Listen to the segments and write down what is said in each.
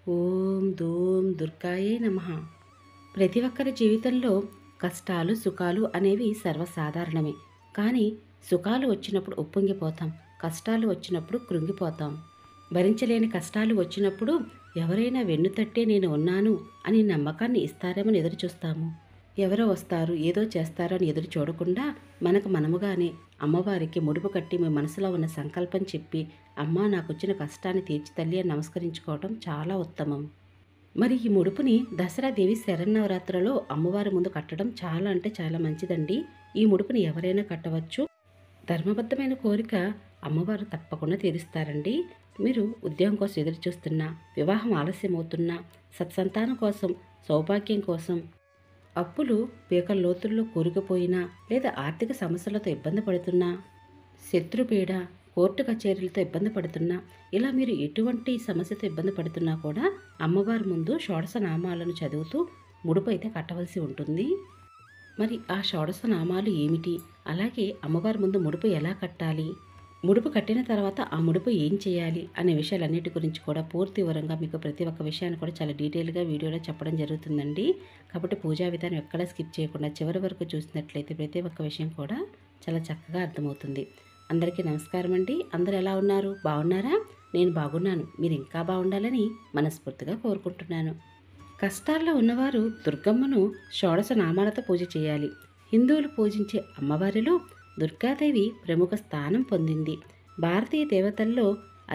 ఓం ధూం దుర్గాయే నమః. ప్రతి ఒక్కరి జీవితంలో కష్టాలు, సుఖాలు అనేవి సర్వసాధారణమే. కానీ సుఖాలు వచ్చినప్పుడు ఉప్పొంగిపోతాం. కష్టాలు వచ్చినప్పుడు కృంగిపోతాం. భరించలేని కష్టాలు వచ్చినప్పుడు ఎవరైనా వెన్నుతట్టే నేను ఉన్నాను అని నమ్మకాన్ని ఇస్తారేమని ఎదురుచూస్తాము. ఎవరో వస్తారు, ఏదో చేస్తారు అని ఎదురు చూడకుండా మనకు మనముగానే అమ్మవారికి ముడుపు కట్టి మీ మనసులో ఉన్న సంకల్పం చెప్పి, అమ్మా నాకొచ్చిన కష్టాన్ని తీర్చి తల్లి అని నమస్కరించుకోవటం చాలా ఉత్తమం. మరి ఈ ముడుపుని దసరా దేవి శరన్నవరాత్రిలో అమ్మవారి ముందు కట్టడం చాలా అంటే చాలా మంచిదండి. ఈ ముడుపుని ఎవరైనా కట్టవచ్చు. ధర్మబద్ధమైన కోరిక అమ్మవారు తప్పకుండా తీరుస్తారండి. మీరు ఉద్యోగం కోసం ఎదురు చూస్తున్నా, వివాహం ఆలస్యమవుతున్నా, సత్సంతానం కోసం, సౌభాగ్యం కోసం, అప్పులు పీకల లోతుల్లో కూరుకుపోయినా లేదా ఆర్థిక సమస్యలతో ఇబ్బంది పడుతున్నా, శత్రుపీడ, కోర్టు కచేరీలతో ఇబ్బంది పడుతున్నా, ఇలా మీరు ఎటువంటి సమస్యతో ఇబ్బంది పడుతున్నా కూడా అమ్మవారి ముందు షోడశ నామాలను చదువుతూ ముడుపు అయితే కట్టవలసి ఉంటుంది. మరి ఆ షోడశ నామాలు ఏమిటి, అలాగే అమ్మవారి ముందు ముడుపు ఎలా కట్టాలి, ముడుపు కట్టిన తర్వాత ఆ ముడుపు ఏం చేయాలి అనే విషయాలన్నిటి గురించి కూడా పూర్తి వివరంగా మీకు ప్రతి ఒక్క విషయాన్ని కూడా చాలా డీటెయిల్గా వీడియోలో చెప్పడం జరుగుతుందండి. కాబట్టి పూజా విధానం ఎక్కడా స్కిప్ చేయకుండా చివరి వరకు చూసినట్లయితే ప్రతి ఒక్క విషయం కూడా చాలా చక్కగా అర్థమవుతుంది. అందరికీ నమస్కారం అండి. అందరూ ఎలా ఉన్నారు, బాగున్నారా? నేను బాగున్నాను. మీరు ఇంకా బాగుండాలని మనస్ఫూర్తిగా కోరుకుంటున్నాను. కష్టాల్లో ఉన్నవారు దుర్గమ్మను షోడశ నామాలతో పూజ చేయాలి. హిందువులు పూజించే అమ్మవారిలో దుర్గాదేవి ప్రముఖ స్థానం పొందింది. భారతీయ దేవతల్లో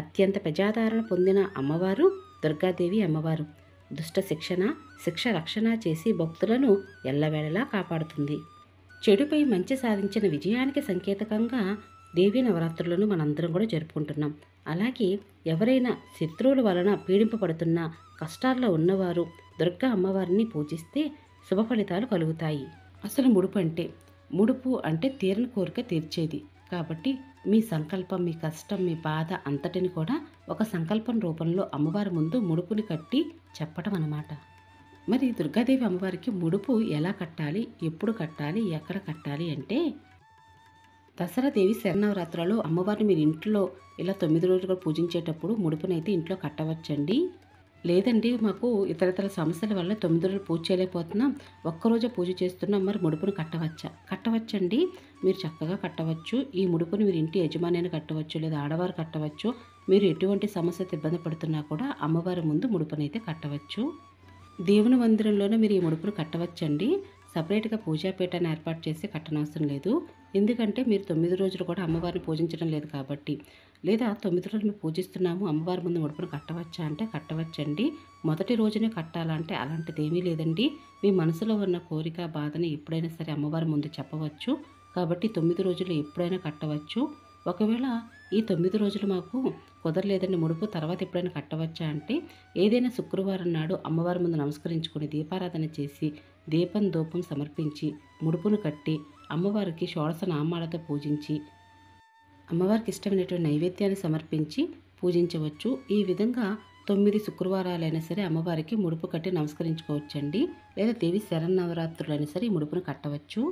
అత్యంత ప్రజాదరణ పొందిన అమ్మవారు దుర్గాదేవి అమ్మవారు. దుష్ట శిక్ష రక్షణ చేసి భక్తులను ఎల్లవేళలా కాపాడుతుంది. చెడుపై మంచి సాధించిన విజయానికి సంకేతకంగా దేవీ నవరాత్రులను మనందరం కూడా జరుపుకుంటున్నాం. అలాగే ఎవరైనా శత్రువుల వలన పీడింపబడుతున్న కష్టాల్లో ఉన్నవారు దుర్గా అమ్మవారిని పూజిస్తే శుభ ఫలితాలు కలుగుతాయి. అసలు ముడుపు అంటే తీరని కోరిక తీర్చేది. కాబట్టి మీ సంకల్పం, మీ కష్టం, మీ బాధ అంతటిని కూడా ఒక సంకల్పం రూపంలో అమ్మవారి ముందు ముడుపుని కట్టి చెప్పడం అన్నమాట. మరి దుర్గాదేవి అమ్మవారికి ముడుపు ఎలా కట్టాలి, ఎప్పుడు కట్టాలి, ఎక్కడ కట్టాలి అంటే, దసరా దేవి శరన్నవరాత్రులలో అమ్మవారిని మీరు ఇంట్లో ఇలా 9 రోజులు పూజించేటప్పుడు ముడుపునైతే ఇంట్లో కట్టవచ్చండి. లేదండి మాకు ఇతరతర సమస్యల వల్ల 9 రోజులు పూజ చేయలేకపోతున్నాం, ఒక్కరోజే పూజ చేస్తున్నాం, మరి ముడుపును కట్టవచ్చండి. మీరు చక్కగా కట్టవచ్చు. ఈ ముడుపుని మీరు ఇంటి యజమాని కట్టవచ్చు, లేదా ఆడవారు కట్టవచ్చు. మీరు ఎటువంటి సమస్యతో ఇబ్బంది పడుతున్నా కూడా అమ్మవారి ముందు ముడుపునైతే కట్టవచ్చు. దేవుని మందిరంలోనే మీరు ఈ ముడుపును కట్టవచ్చండి. సపరేట్గా పూజాపీఠాన్ని ఏర్పాటు చేసి కట్టనవసరం లేదు. ఎందుకంటే మీరు 9 రోజులు కూడా అమ్మవారిని పూజించడం లేదు కాబట్టి. లేదా 9 రోజులు మేము పూజిస్తున్నాము, అమ్మవారి ముందు ముడుపును కట్టవచ్చా అంటే కట్టవచ్చండి. మొదటి రోజునే కట్టాలంటే అలాంటిది ఏమీ లేదండి. మీ మనసులో ఉన్న కోరిక, బాధని ఎప్పుడైనా సరే అమ్మవారి ముందు చెప్పవచ్చు. కాబట్టి 9 రోజులు ఎప్పుడైనా కట్టవచ్చు. ఒకవేళ ఈ 9 రోజులు మాకు కుదరలేదండి, ముడుపు తర్వాత ఎప్పుడైనా కట్టవచ్చా అంటే, ఏదైనా శుక్రవారం నాడు అమ్మవారి ముందు నమస్కరించుకొని దీపారాధన చేసి దీపం ధూపం సమర్పించి ముడుపును కట్టి అమ్మవారికి షోడశ నామాలతో పూజించి అమ్మవారికి ఇష్టమైనటువంటి నైవేద్యాన్ని సమర్పించి పూజించవచ్చు. ఈ విధంగా 9 శుక్రవారాలైనా సరే అమ్మవారికి ముడుపు కట్టి నమస్కరించుకోవచ్చండి. లేదా దేవి శరన్నవరాత్రులైనా సరే ఈ ముడుపును కట్టవచ్చు.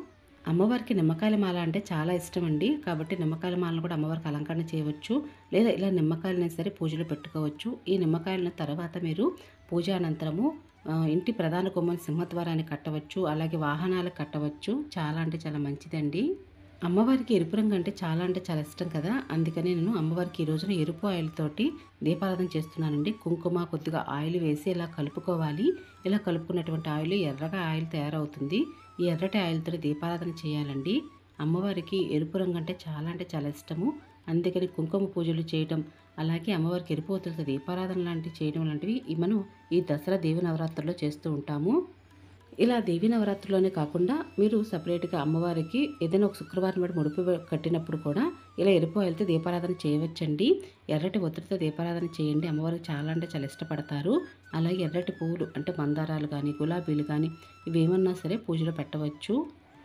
అమ్మవారికి నిమ్మకాయల మాల అంటే చాలా ఇష్టం అండి. కాబట్టి నిమ్మకాయల మాలను కూడా అమ్మవారికి అలంకరణ చేయవచ్చు. లేదా ఇలా నిమ్మకాయలైనా సరే పూజలో పెట్టుకోవచ్చు. ఈ నిమ్మకాయలను తర్వాత మీరు పూజ అనంతరము ఇంటి ప్రధాన గుమ్మం సింహద్వారాన్ని కట్టవచ్చు. అలాగే వాహనాలకు కట్టవచ్చు. చాలా అంటే చాలా మంచిదండి. అమ్మవారికి ఎరుపు రంగు అంటే చాలా ఇష్టం కదా. అందుకని నేను అమ్మవారికి ఈ రోజున ఎరుపు ఆయిల్ తోటి దీపారాధన చేస్తున్నానండి. కుంకుమ కొద్దిగా ఆయిల్ వేసి ఇలా కలుపుకోవాలి. ఇలా కలుపుకున్నటువంటి ఆయిల్ ఎర్రగా ఆయిల్ తయారవుతుంది. ఈ ఎర్రటి ఆయిల్తో దీపారాధన చేయాలండి. అమ్మవారికి ఎరుపు రంగు అంటే చాలా ఇష్టము. అందుకని కుంకుమ పూజలు చేయటం, అలాగే అమ్మవారికి ఎరుపు ఒత్తులతో దీపారాధన లాంటివి చేయడం లాంటివి మనం ఈ దసరా దేవి నవరాత్రుల్లో చేస్తూ ఉంటాము. ఇలా దేవీ నవరాత్రిలోనే కాకుండా మీరు సపరేట్గా అమ్మవారికి ఏదైనా ఒక శుక్రవారం నాడు ముడుపు కట్టినప్పుడు కూడా ఇలా ఎరుపు ఆయిల్తో దీపారాధన చేయవచ్చండి. ఎర్రటి ఒత్తిడితో దీపారాధన చేయండి. అమ్మవారికి చాలా అంటే చాలా ఇష్టపడతారు. అలాగే ఎర్రటి పువ్వులు అంటే మందారాలు కానీ, గులాబీలు కానీ ఇవేమన్నా సరే పూజలో పెట్టవచ్చు.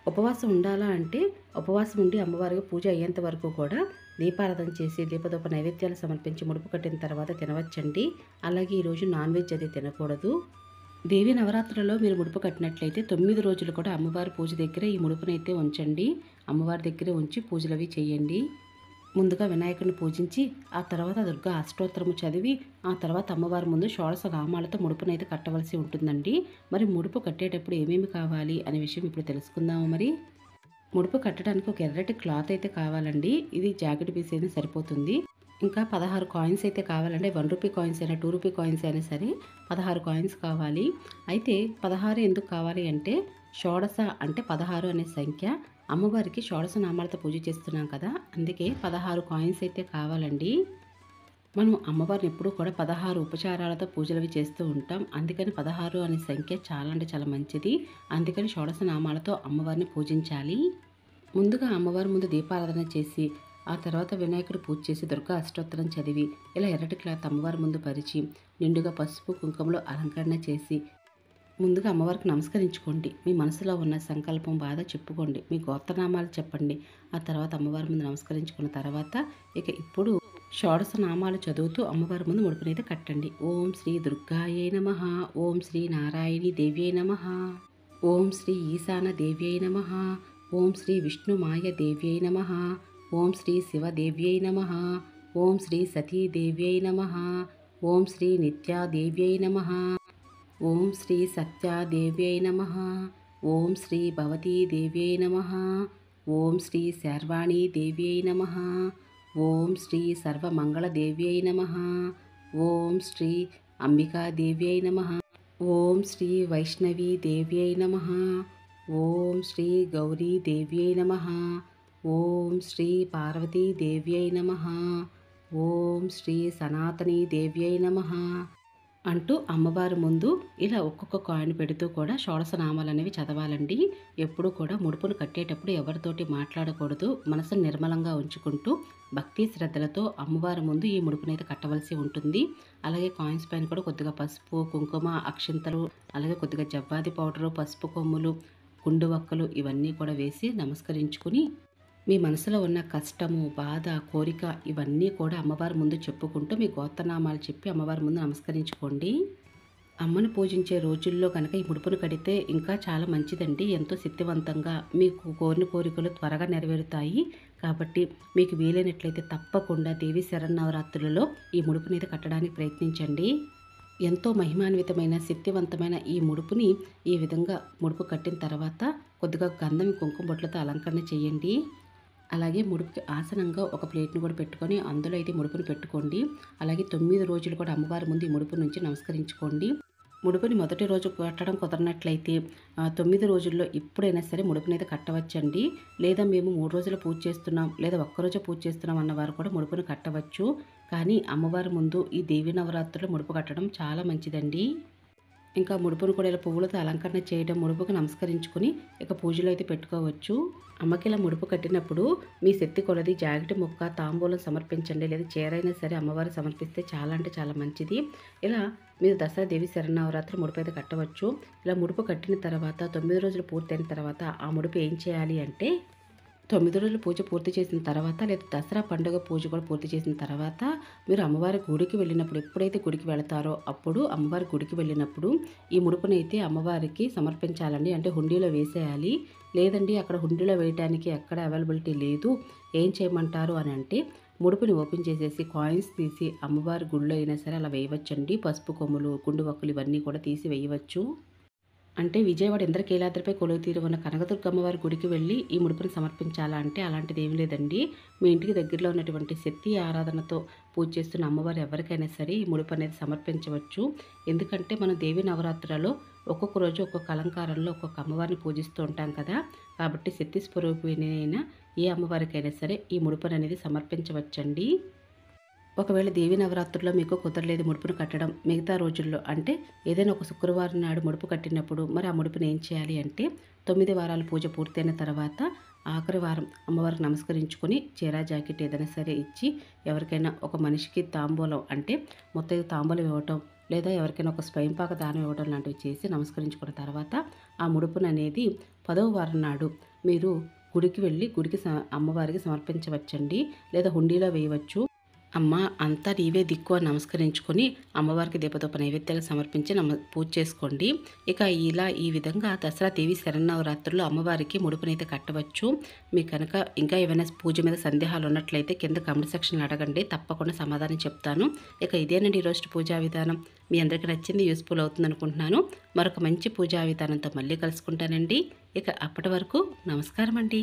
ఉపవాసం ఉండాలా అంటే ఉపవాసం ఉండి అమ్మవారికి పూజ అయ్యేంత వరకు కూడా దీపారాధన చేసి దీపదూప నైవేద్యాలు సమర్పించి ముడుపు కట్టిన తర్వాత తినవచ్చండి. అలాగే ఈరోజు నాన్ వెజ్ అది తినకూడదు. దేవీ నవరాత్రులలో మీరు ముడుపు కట్టినట్లయితే 9 రోజులు కూడా అమ్మవారి పూజ దగ్గర ఈ ముడుపునైతే ఉంచండి. అమ్మవారి దగ్గరే ఉంచి పూజలు అవి చేయండి. ముందుగా వినాయకుడిని పూజించి ఆ తర్వాత దుర్గా అష్టోత్తరము చదివి ఆ తర్వాత అమ్మవారి ముందు షోడశ నామాలతో ముడుపునైతే కట్టవలసి ఉంటుందండి. మరి ముడుపు కట్టేటప్పుడు ఏమేమి కావాలి అనే విషయం ఇప్పుడు తెలుసుకుందాము మరి. ముడుపు కట్టడానికి ఒక ఎర్రటి క్లాత్ అయితే కావాలండి. ఇది జాకెట్ పీస్ అయినా సరిపోతుంది. ఇంకా 16 కాయిన్స్ అయితే కావాలండి. 1 రూపీ కాయిన్స్ అయినా 2 రూపీ కాయిన్స్ అయినా సరే 16 కాయిన్స్ కావాలి. అయితే 16 ఎందుకు కావాలి అంటే షోడశ అంటే 16 అనే సంఖ్య. అమ్మవారికి షోడశ నామాలతో పూజ చేస్తున్నాం కదా, అందుకే 16 కాయిన్స్ అయితే కావాలండి. మనం అమ్మవారిని ఎప్పుడూ కూడా 16 ఉపచారాలతో పూజలవి చేస్తూ ఉంటాం. అందుకని 16 అనే సంఖ్య చాలా అంటే చాలా మంచిది. అందుకని షోడశ నామాలతో అమ్మవారిని పూజించాలి. ముందుగా అమ్మవారి ముందు దీపారాధన చేసి ఆ తర్వాత వినాయకుడు పూజ చేసి దుర్గా అష్టోత్తరం చదివి ఇలా ఎర్రటి క్లాత్ అమ్మవారి ముందు పరిచి నిండుగా పసుపు కుంకుమలో అలంకరణ చేసి ముందుగా అమ్మవారికి నమస్కరించుకోండి. మీ మనసులో ఉన్న సంకల్పం బాధ చెప్పుకోండి. మీ గోత్రనామాలు చెప్పండి. ఆ తర్వాత అమ్మవారి ముందు నమస్కరించుకున్న తర్వాత ఇప్పుడు షోడశ నామాలు చదువుతూ అమ్మవారి ముందు ముడుపునైతే కట్టండి. ఓం శ్రీ దుర్గాయే నమః, ఓం శ్రీ నారాయణి దేవ్యై నమః, ఓం శ్రీ ఈశాన దేవ్యై నమః, ఓం శ్రీ విష్ణుమాయ దేవ్యై నమః, ఓం శ్రీ శివదేవ్యై నమః, ఓం శ్రీ సతీదేవ్యై నమః, ఓం శ్రీ నిత్యాదేవ్యై నమః, ఓం శ్రీ సత్యాదేవ్యై నమః, ఓం శ్రీ భవతీదేవ్యై నమః, ఓం శ్రీ శర్వాణీ దేవ్యై నమః, ఓం శ్రీ సర్వమంగళదేవ్యై నమః, ఓం శ్రీ అంబికాదేవ్యై నమః, ఓం శ్రీ వైష్ణవీ దేవ్యై నమః, ఓం శ్రీ గౌరీ దేవ్యై నమః, ఓం శ్రీ పార్వతీ దేవ్యై నమః, ఓం శ్రీ సనాతనీ దేవ్యై నమః అంటూ అమ్మవారి ముందు ఇలా ఒక్కొక్క కాయిన్ పెడుతూ కూడా షోడశ నామాలు అనేవి చదవాలండి. ఎప్పుడూ కూడా ముడుపును కట్టేటప్పుడు ఎవరితోటి మాట్లాడకూడదు. మనసును నిర్మలంగా ఉంచుకుంటూ భక్తి శ్రద్ధలతో అమ్మవారి ముందు ఈ ముడుపునైతే కట్టవలసి ఉంటుంది. అలాగే కాయిన్స్ పైన కూడా కొద్దిగా పసుపు కుంకుమ అక్షింతలు అలాగే కొద్దిగా జవ్వాది పౌడరు పసుపు కొమ్ములు గుండు వక్కలు ఇవన్నీ కూడా వేసి నమస్కరించుకుని మీ మనసులో ఉన్న కష్టము బాధ కోరిక ఇవన్నీ కూడా అమ్మవారి ముందు చెప్పుకుంటూ మీ గోత్రనామాలు చెప్పి అమ్మవారి ముందు నమస్కరించుకోండి. అమ్మను పూజించే రోజుల్లో కనుక ఈ ముడుపును కడితే ఇంకా చాలా మంచిదండి. ఎంతో శక్తివంతంగా మీకు కోరిన కోరికలు త్వరగా నెరవేరుతాయి. కాబట్టి మీకు వీలైనట్లయితే తప్పకుండా దేవి శరన్నవరాత్రులలో ఈ ముడుపునైతే కట్టడానికి ప్రయత్నించండి. ఎంతో మహిమాన్వితమైన శక్తివంతమైన ఈ ముడుపుని ఈ విధంగా ముడుపు కట్టిన తర్వాత కొద్దిగా గంధం కుంకుమ బొట్లతో అలంకరణ చేయండి. అలాగే ముడుపుకి ఆసనంగా ఒక ప్లేట్ని కూడా పెట్టుకొని అందులో అయితే ముడుపుని పెట్టుకోండి. అలాగే 9 రోజులు కూడా అమ్మవారి ముందు ఈ ముడుపు నుంచి నమస్కరించుకోండి. ముడుపుని మొదటి రోజు కట్టడం కుదరనట్లయితే 9 రోజుల్లో ఎప్పుడైనా సరే ముడుపునైతే కట్టవచ్చండి. లేదా మేము 3 రోజులు పూజ చేస్తున్నాం లేదా ఒక్కరోజు పూజ చేస్తున్నాం అన్నవారు కూడా ముడుపుని కట్టవచ్చు. కానీ అమ్మవారి ముందు ఈ దేవీ నవరాత్రులు ముడుపు కట్టడం చాలా మంచిదండి. ఇంకా ముడుపును కూడా ఇలా పువ్వులతో అలంకరణ చేయడం ముడుపుకు నమస్కరించుకొని ఇక పూజలో అయితే పెట్టుకోవచ్చు. అమ్మకి ఇలా ముడుపు కట్టినప్పుడు మీ శక్తి కొలది జాకెట్ ముక్క తాంబూలం సమర్పించండి. లేదా చీరైనా సరే అమ్మవారు సమర్పిస్తే చాలా అంటే చాలా మంచిది. ఇలా మీరు దసరా దేవి శరన్నవరాత్రి ముడుపు అయితే కట్టవచ్చు. ఇలా ముడుపు కట్టిన తర్వాత 9 రోజులు పూర్తయిన తర్వాత ఆ ముడుపు ఏం చేయాలి అంటే 9 రోజులు పూజ పూర్తి చేసిన తర్వాత లేదా దసరా పండుగ పూజ కూడా పూర్తి చేసిన తర్వాత మీరు అమ్మవారి గుడికి వెళ్ళినప్పుడు ఎప్పుడైతే గుడికి వెళతారో అప్పుడు అమ్మవారి గుడికి వెళ్ళినప్పుడు ఈ ముడుపునైతే అమ్మవారికి సమర్పించాలండి. అంటే హుండీలో వేసేయాలి. లేదండి అక్కడ హుండీలో వేయడానికి ఎక్కడ అవైలబిలిటీ లేదు, ఏం చేయమంటారు అని అంటే ముడుపుని ఓపెన్ చేసేసి కాయిన్స్ తీసి అమ్మవారి గుడిలో అయినా సరే అలా వేయవచ్చండి. పసుపు కొమ్ములు గుండు వక్కులు ఇవన్నీ కూడా తీసి వేయవచ్చు. అంటే విజయవాడ ఇంద్రకీలాద్రిపై కొలువు తీరు ఉన్న కనకదుర్గ అమ్మవారి గుడికి వెళ్ళి ఈ ముడుపుని సమర్పించాలా అంటే అలాంటిది ఏం లేదండి. మీ ఇంటికి దగ్గరలో ఉన్నటువంటి శక్తి ఆరాధనతో పూజ చేస్తున్న అమ్మవారు ఎవరికైనా సరే ఈ ముడుపు అనేది సమర్పించవచ్చు. ఎందుకంటే మనం దేవి నవరాత్రులలో ఒక్కొక్క రోజు ఒక్కొక్క అలంకారంలో ఒక్కొక్క అమ్మవారిని పూజిస్తూ ఉంటాం కదా. కాబట్టి శక్తి స్వరూపిణి ఏ అమ్మవారికైనా సరే ఈ ముడుపుని అనేది సమర్పించవచ్చండి. ఒకవేళ దేవి నవరాత్రుల్లో మీకు కుదరలేదు ముడుపును కట్టడం, మిగతా రోజుల్లో అంటే ఏదైనా ఒక శుక్రవారం నాడు ముడుపు కట్టినప్పుడు మరి ఆ ముడుపుని ఏం చేయాలి అంటే 9 వారాల పూజ పూర్తయిన తర్వాత ఆఖరి వారం అమ్మవారికి నమస్కరించుకొని చీరా జాకెట్ ఏదైనా సరే ఇచ్చి ఎవరికైనా ఒక మనిషికి తాంబూలం అంటే మొత్తం తాంబూలం ఇవ్వటం లేదా ఎవరికైనా ఒక స్వయంపాక దానం ఇవ్వడం లాంటివి చేసి నమస్కరించుకున్న తర్వాత ఆ ముడుపును అనేది 10వ వారం నాడు మీరు గుడికి వెళ్ళి అమ్మవారికి సమర్పించవచ్చండి. లేదా హుండీలో వేయవచ్చు. అమ్మ అంతా నీవే దిక్కు అని నమస్కరించుకొని అమ్మవారికి దీపదూప నైవేద్యాలు సమర్పించి పూజ చేసుకోండి. ఇక ఈ విధంగా దసరా దేవి శరన్నవరాత్రుల్లో అమ్మవారికి ముడుపునైతే కట్టవచ్చు. మీకు కనుక ఇంకా ఏమైనా పూజ మీద సందేహాలు ఉన్నట్లయితే కింద కామెంట్ సెక్షన్లో అడగండి, తప్పకుండా సమాధానం చెప్తాను. ఇక ఇదేనండి ఈరోజు పూజా విధానం. మీ అందరికీ నచ్చింది, యూస్ఫుల్ అవుతుంది అనుకుంటున్నాను. మరొక మంచి పూజా విధానంతో మళ్ళీ కలుసుకుంటానండి. ఇక అప్పటి వరకు నమస్కారం అండి.